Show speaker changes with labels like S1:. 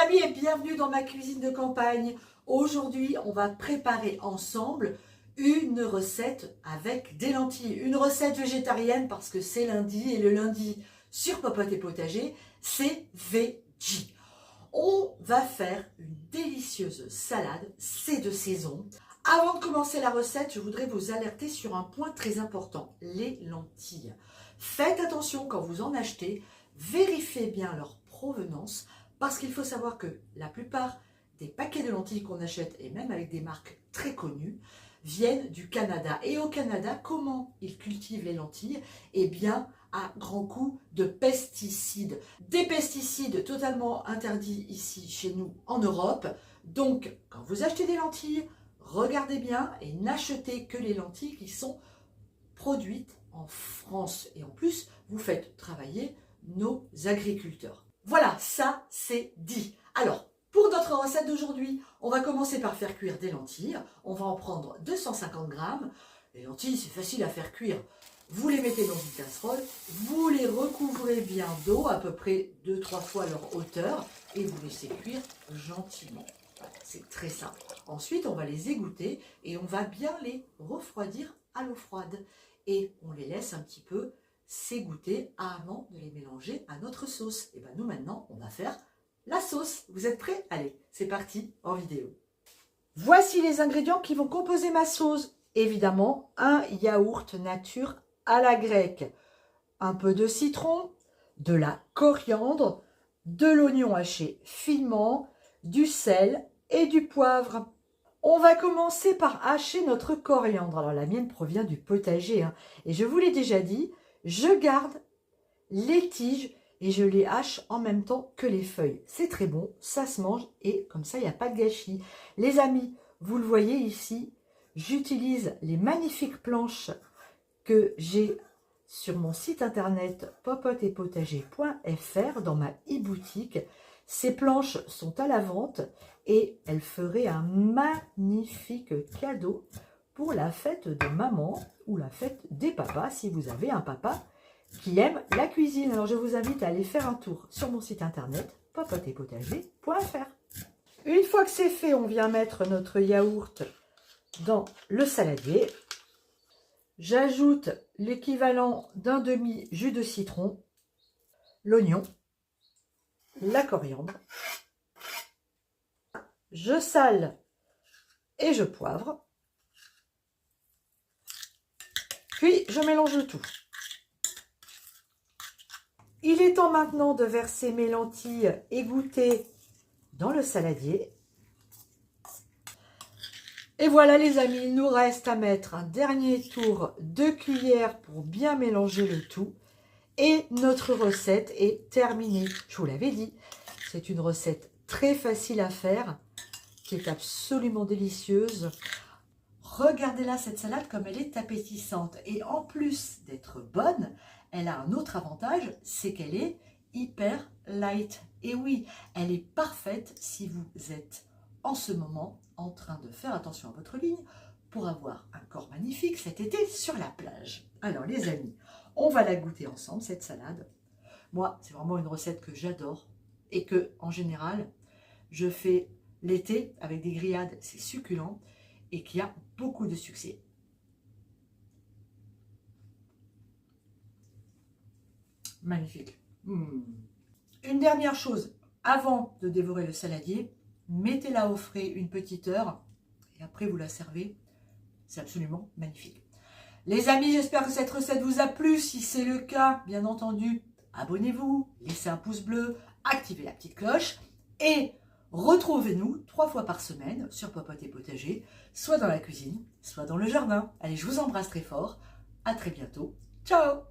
S1: amis et bienvenue dans ma cuisine de campagne. Aujourd'hui, on va préparer ensemble une recette avec des lentilles. Une recette végétarienne parce que c'est lundi et le lundi sur Popote et Potager, c'est veggie. On va faire une délicieuse salade, c'est de saison. Avant de commencer la recette, je voudrais vous alerter sur un point très important, les lentilles. Faites attention quand vous en achetez, vérifiez bien leur provenance parce qu'il faut savoir que la plupart des paquets de lentilles qu'on achète, et même avec des marques très connues, viennent du Canada. Et au Canada, comment ils cultivent les lentilles? Eh bien, à grands coups de pesticides. Des pesticides totalement interdits ici chez nous en Europe. Donc, quand vous achetez des lentilles, regardez bien et n'achetez que les lentilles qui sont produites en France. Et en plus, vous faites travailler nos agriculteurs. Voilà, ça c'est dit. Alors, pour notre recette d'aujourd'hui, on va commencer par faire cuire des lentilles. On va en prendre 250 grammes. Les lentilles, c'est facile à faire cuire. Vous les mettez dans une casserole, vous les recouvrez bien d'eau, à peu près 2-3 fois leur hauteur, et vous laissez cuire gentiment. Voilà, c'est très simple. Ensuite, on va les égoutter et on va bien les refroidir à l'eau froide. Et on les laisse un petit peu s'égoutter avant de les mélanger à notre sauce. Et bien nous maintenant, on va faire la sauce. Vous êtes prêts? Allez, c'est parti en vidéo. Voici les ingrédients qui vont composer ma sauce. Évidemment, un yaourt nature à la grecque, un peu de citron, de la coriandre, de l'oignon haché finement, du sel et du poivre. On va commencer par hacher notre coriandre. Alors la mienne provient du potager, hein. Et je vous l'ai déjà dit, je garde les tiges et je les hache en même temps que les feuilles. C'est très bon, ça se mange et comme ça il n'y a pas de gâchis. Les amis, vous le voyez ici, j'utilise les magnifiques planches que j'ai sur mon site internet popoteetpotager.fr dans ma e-boutique. Ces planches sont à la vente et elles feraient un magnifique cadeau pour la fête de maman ou la fête des papas si vous avez un papa qui aime la cuisine. Alors je vous invite à aller faire un tour sur mon site internet popoteetpotager.fr. Une fois que c'est fait, on vient mettre notre yaourt dans le saladier. J'ajoute l'équivalent d'un demi jus de citron, l'oignon, la coriandre. Je sale et je poivre. Puis je mélange le tout. Il est temps maintenant de verser mes lentilles égouttées dans le saladier. Et voilà les amis, il nous reste à mettre un dernier tour de cuillère pour bien mélanger le tout. Et notre recette est terminée. Je vous l'avais dit, c'est une recette très facile à faire, qui est absolument délicieuse. Regardez-la, cette salade, comme elle est appétissante. Et en plus d'être bonne, elle a un autre avantage, c'est qu'elle est hyper light. Et oui, elle est parfaite si vous êtes en ce moment en train de faire attention à votre ligne pour avoir un corps magnifique cet été sur la plage. Alors les amis, on va la goûter ensemble, cette salade. Moi, c'est vraiment une recette que j'adore et que, en général, je fais l'été avec des grillades, c'est succulent et qui a beaucoup de succès. Magnifique. Une dernière chose, avant de dévorer le saladier, mettez-la au frais une petite heure et après vous la servez. C'est absolument magnifique. Les amis, j'espère que cette recette vous a plu. Si c'est le cas, bien entendu, abonnez-vous, laissez un pouce bleu, activez la petite cloche et retrouvez-nous 3 fois par semaine sur Popote et Potager, soit dans la cuisine, soit dans le jardin. Allez, je vous embrasse très fort. À très bientôt. Ciao!